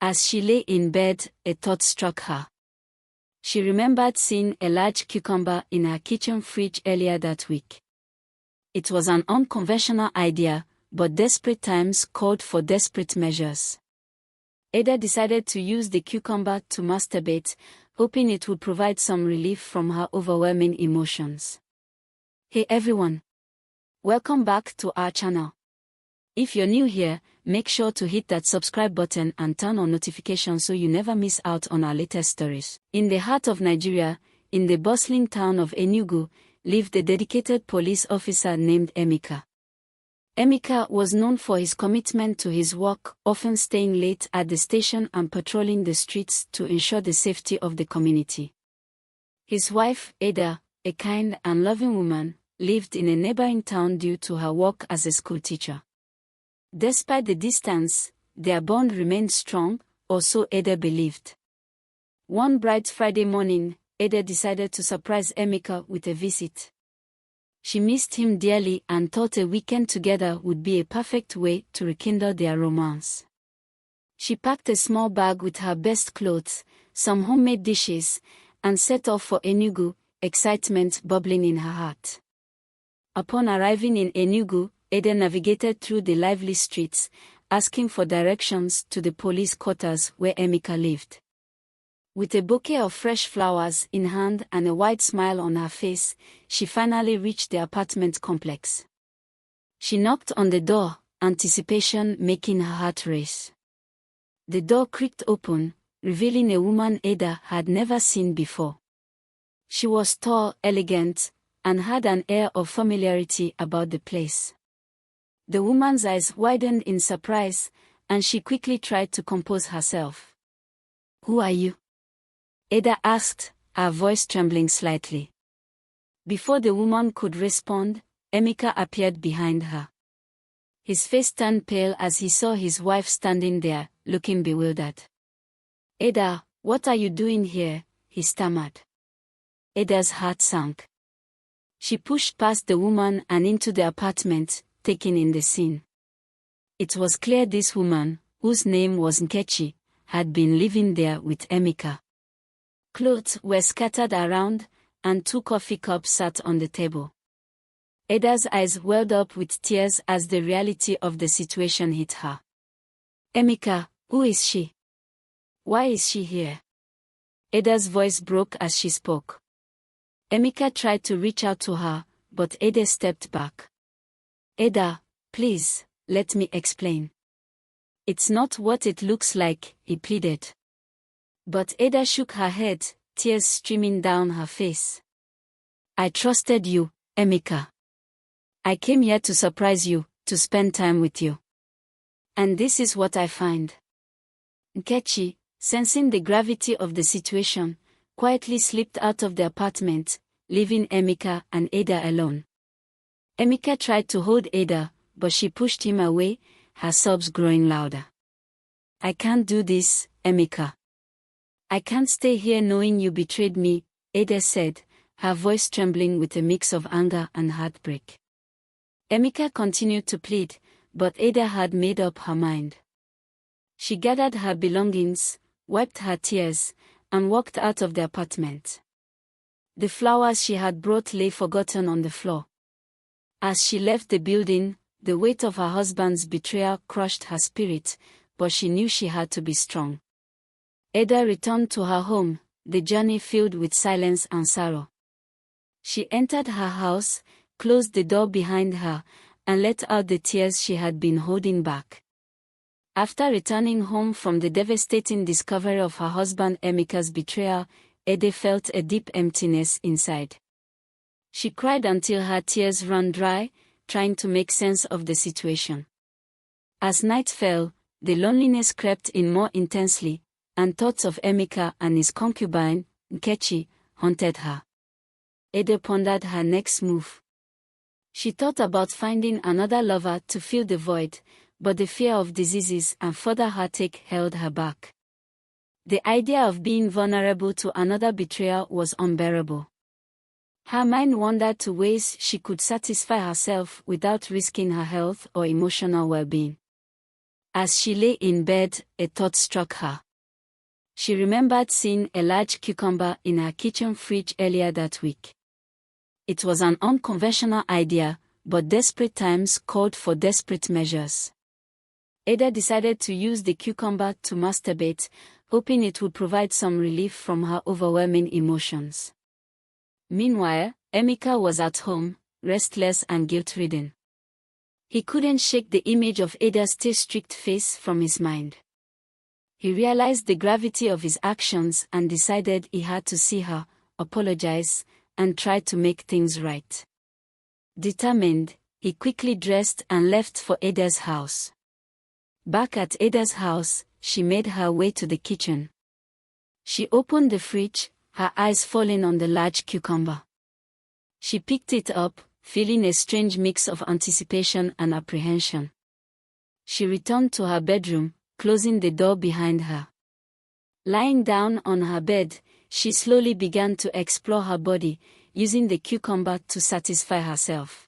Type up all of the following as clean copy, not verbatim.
As she lay in bed, a thought struck her. She remembered seeing a large cucumber in her kitchen fridge earlier that week. It was an unconventional idea, but desperate times called for desperate measures. Ada decided to use the cucumber to masturbate, hoping it would provide some relief from her overwhelming emotions. Hey everyone! Welcome back to our channel. If you're new here, make sure to hit that subscribe button and turn on notifications so you never miss out on our latest stories. In the heart of Nigeria, in the bustling town of Enugu, lived a dedicated police officer named Emeka. Emeka was known for his commitment to his work, often staying late at the station and patrolling the streets to ensure the safety of the community. His wife, Ada, a kind and loving woman, lived in a neighboring town due to her work as a schoolteacher. Despite the distance, their bond remained strong, or so Ada believed. One bright Friday morning, Ada decided to surprise Emeka with a visit. She missed him dearly and thought a weekend together would be a perfect way to rekindle their romance. She packed a small bag with her best clothes, some homemade dishes, and set off for Enugu, excitement bubbling in her heart. Upon arriving in Enugu, Ada navigated through the lively streets, asking for directions to the police quarters where Emeka lived. With a bouquet of fresh flowers in hand and a wide smile on her face, she finally reached the apartment complex. She knocked on the door, anticipation making her heart race. The door creaked open, revealing a woman Ada had never seen before. She was tall, elegant, and had an air of familiarity about the place. The woman's eyes widened in surprise, and she quickly tried to compose herself. "Who are you?" Ada asked, her voice trembling slightly. Before the woman could respond, Emeka appeared behind her. His face turned pale as he saw his wife standing there, looking bewildered. "Ada, what are you doing here?" he stammered. Ada's heart sank. She pushed past the woman and into the apartment, taking in the scene. It was clear this woman, whose name was Nkechi, had been living there with Emeka. Clothes were scattered around, and 2 coffee cups sat on the table. Ada's eyes welled up with tears as the reality of the situation hit her. "Emeka, who is she? Why is she here?" Ada's voice broke as she spoke. Emeka tried to reach out to her, but Ada stepped back. "Ada, please, let me explain. It's not what it looks like," he pleaded. But Ada shook her head, tears streaming down her face. "I trusted you, Emeka. I came here to surprise you, to spend time with you. And this is what I find." Nkechi, sensing the gravity of the situation, quietly slipped out of the apartment, leaving Emeka and Ada alone. Emeka tried to hold Ada, but she pushed him away, her sobs growing louder. "I can't do this, Emeka. I can't stay here knowing you betrayed me," Ada said, her voice trembling with a mix of anger and heartbreak. Emeka continued to plead, but Ada had made up her mind. She gathered her belongings, wiped her tears, and walked out of the apartment. The flowers she had brought lay forgotten on the floor. As she left the building, the weight of her husband's betrayal crushed her spirit, but she knew she had to be strong. Ada returned to her home, the journey filled with silence and sorrow. She entered her house, closed the door behind her, and let out the tears she had been holding back. After returning home from the devastating discovery of her husband Emeka's betrayal, Ada felt a deep emptiness inside. She cried until her tears ran dry, trying to make sense of the situation. As night fell, the loneliness crept in more intensely, and thoughts of Emeka and his concubine, Nkechi, haunted her. Ada pondered her next move. She thought about finding another lover to fill the void, but the fear of diseases and further heartache held her back. The idea of being vulnerable to another betrayal was unbearable. Her mind wandered to ways she could satisfy herself without risking her health or emotional well-being. As she lay in bed, a thought struck her. She remembered seeing a large cucumber in her kitchen fridge earlier that week. It was an unconventional idea, but desperate times called for desperate measures. Ada decided to use the cucumber to masturbate, hoping it would provide some relief from her overwhelming emotions. Meanwhile, Emeka was at home, restless and guilt-ridden. He couldn't shake the image of Ada's still-strict face from his mind. He realized the gravity of his actions and decided he had to see her, apologize, and try to make things right. Determined, he quickly dressed and left for Ada's house. Back at Ada's house, she made her way to the kitchen. She opened the fridge, her eyes falling on the large cucumber. She picked it up, feeling a strange mix of anticipation and apprehension. She returned to her bedroom, closing the door behind her. Lying down on her bed, she slowly began to explore her body, using the cucumber to satisfy herself.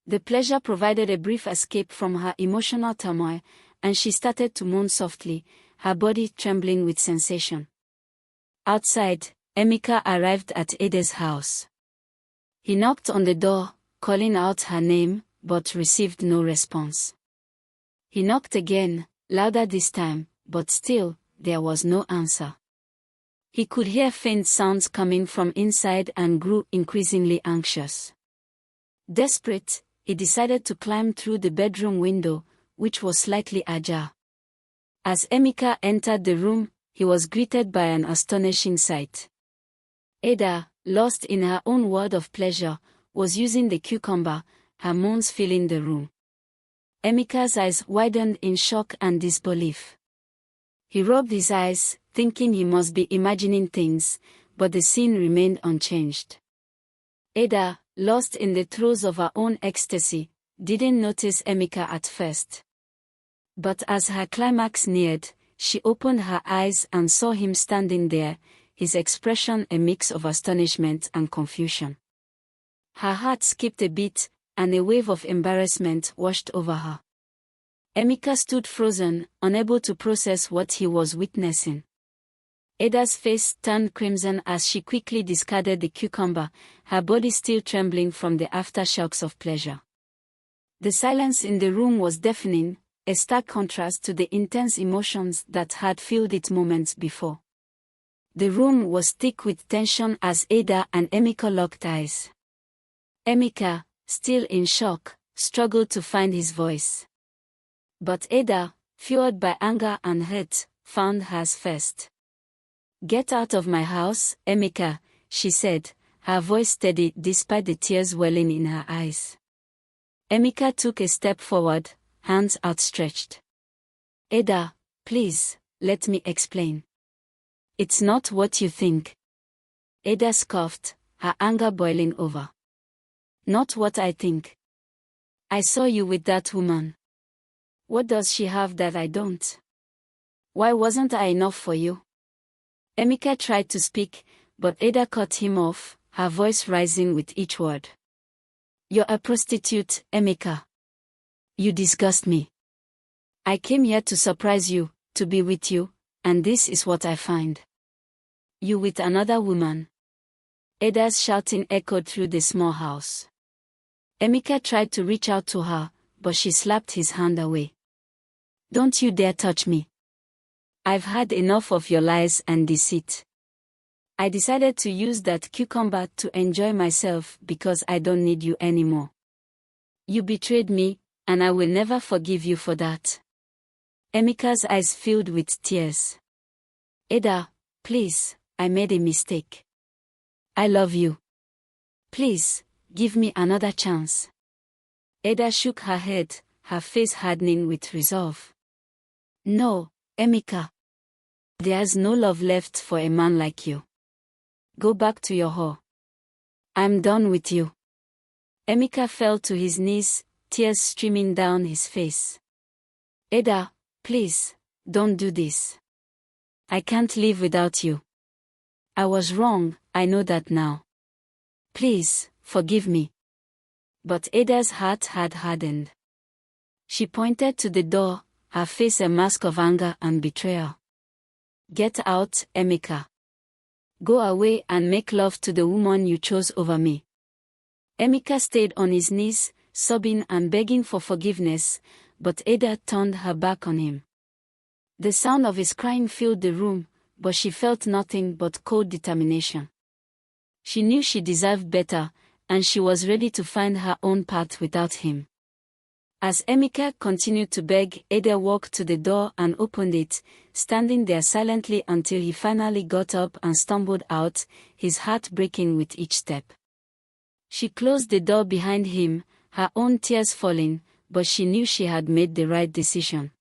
The pleasure provided a brief escape from her emotional turmoil, and she started to moan softly, her body trembling with sensation. Outside, Emeka arrived at Ada's house. He knocked on the door, calling out her name, but received no response. He knocked again, louder this time, but still, there was no answer. He could hear faint sounds coming from inside and grew increasingly anxious. Desperate, he decided to climb through the bedroom window, which was slightly ajar. As Emeka entered the room, he was greeted by an astonishing sight. Ada, lost in her own world of pleasure, was using the cucumber, her moans filling the room. Emeka's eyes widened in shock and disbelief. He rubbed his eyes, thinking he must be imagining things, but the scene remained unchanged. Ada, lost in the throes of her own ecstasy, didn't notice Emeka at first. But as her climax neared, she opened her eyes and saw him standing there, his expression a mix of astonishment and confusion. Her heart skipped a beat, and a wave of embarrassment washed over her. Emeka stood frozen, unable to process what he was witnessing. Ada's face turned crimson as she quickly discarded the cucumber, her body still trembling from the aftershocks of pleasure. The silence in the room was deafening, a stark contrast to the intense emotions that had filled it moments before. The room was thick with tension as Ada and Emeka locked eyes. Emeka, still in shock, struggled to find his voice. But Ada, fueled by anger and hurt, found hers first. "Get out of my house, Emeka," she said, her voice steady despite the tears welling in her eyes. Emeka took a step forward, hands outstretched. "Ada, please, let me explain. It's not what you think." Ada scoffed, her anger boiling over. "Not what I think. I saw you with that woman. What does she have that I don't? Why wasn't I enough for you?" Emeka tried to speak, but Ada cut him off, her voice rising with each word. "You're a prostitute, Emeka. You disgust me. I came here to surprise you, to be with you, and this is what I find. You with another woman." Ada's shouting echoed through the small house. Emeka tried to reach out to her, but she slapped his hand away. "Don't you dare touch me. I've had enough of your lies and deceit. I decided to use that cucumber to enjoy myself because I don't need you anymore. You betrayed me, and I will never forgive you for that." Emeka's eyes filled with tears. "Ada, please, I made a mistake. I love you. Please, give me another chance." Ada shook her head, her face hardening with resolve. "No, Emeka. There's no love left for a man like you. Go back to your whore. I'm done with you." Emeka fell to his knees, tears streaming down his face. "Ada, please, don't do this. I can't live without you. I was wrong, I know that now. Please, forgive me." But Ada's heart had hardened. She pointed to the door, her face a mask of anger and betrayal. "Get out, Emeka. Go away and make love to the woman you chose over me." Emeka stayed on his knees, sobbing and begging for forgiveness, but Ada turned her back on him. The sound of his crying filled the room, but she felt nothing but cold determination. She knew she deserved better, and she was ready to find her own path without him. As Emeka continued to beg, Ada walked to the door and opened it, standing there silently until he finally got up and stumbled out, his heart breaking with each step. She closed the door behind him, her own tears falling, but she knew she had made the right decision.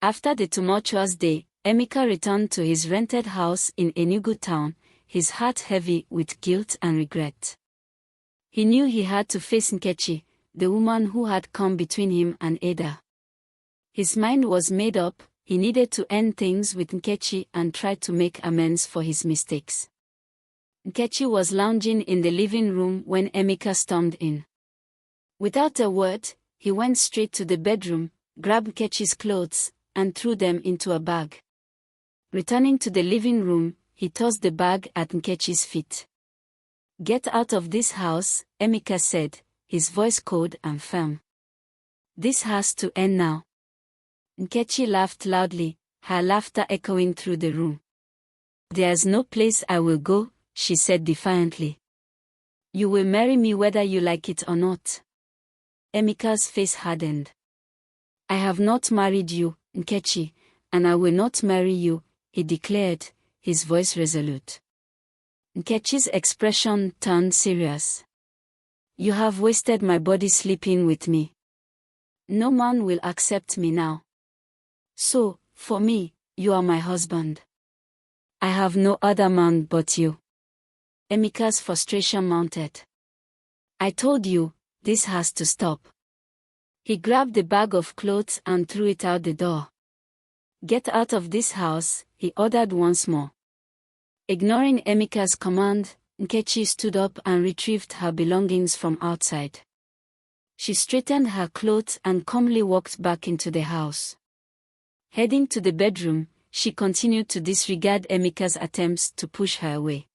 After the tumultuous day, Emeka returned to his rented house in Enugu town, his heart heavy with guilt and regret. He knew he had to face Nkechi, the woman who had come between him and Ada. His mind was made up, he needed to end things with Nkechi and try to make amends for his mistakes. Nkechi was lounging in the living room when Emeka stormed in. Without a word, he went straight to the bedroom, grabbed Nkechi's clothes, and threw them into a bag. Returning to the living room, he tossed the bag at Nkechi's feet. "Get out of this house," Emeka said, his voice cold and firm. "This has to end now." Nkechi laughed loudly, her laughter echoing through the room. "There's no place I will go," she said defiantly. "You will marry me whether you like it or not." Emeka's face hardened. "I have not married you, Nkechi, and I will not marry you," he declared, his voice resolute. Nkechi's expression turned serious. "You have wasted my body sleeping with me. No man will accept me now. So, for me, you are my husband. I have no other man but you." Emeka's frustration mounted. "I told you, this has to stop." He grabbed the bag of clothes and threw it out the door. "Get out of this house," he ordered once more. Ignoring Emeka's command, Nkechi stood up and retrieved her belongings from outside. She straightened her clothes and calmly walked back into the house. Heading to the bedroom, she continued to disregard Emeka's attempts to push her away.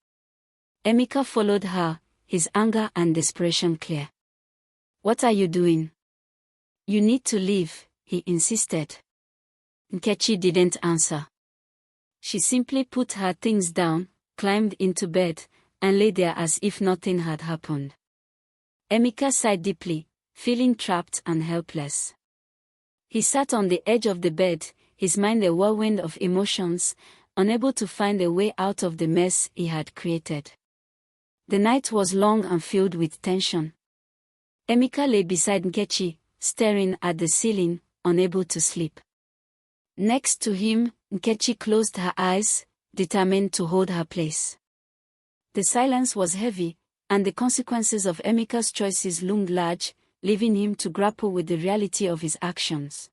Emeka followed her, his anger and desperation clear. "What are you doing? You need to leave," he insisted. Nkechi didn't answer. She simply put her things down, climbed into bed, and lay there as if nothing had happened. Emeka sighed deeply, feeling trapped and helpless. He sat on the edge of the bed, his mind a whirlwind of emotions, unable to find a way out of the mess he had created. The night was long and filled with tension. Emeka lay beside Nkechi, staring at the ceiling, unable to sleep. Next to him, Nkechi closed her eyes, determined to hold her place. The silence was heavy, and the consequences of Emeka's choices loomed large, leaving him to grapple with the reality of his actions.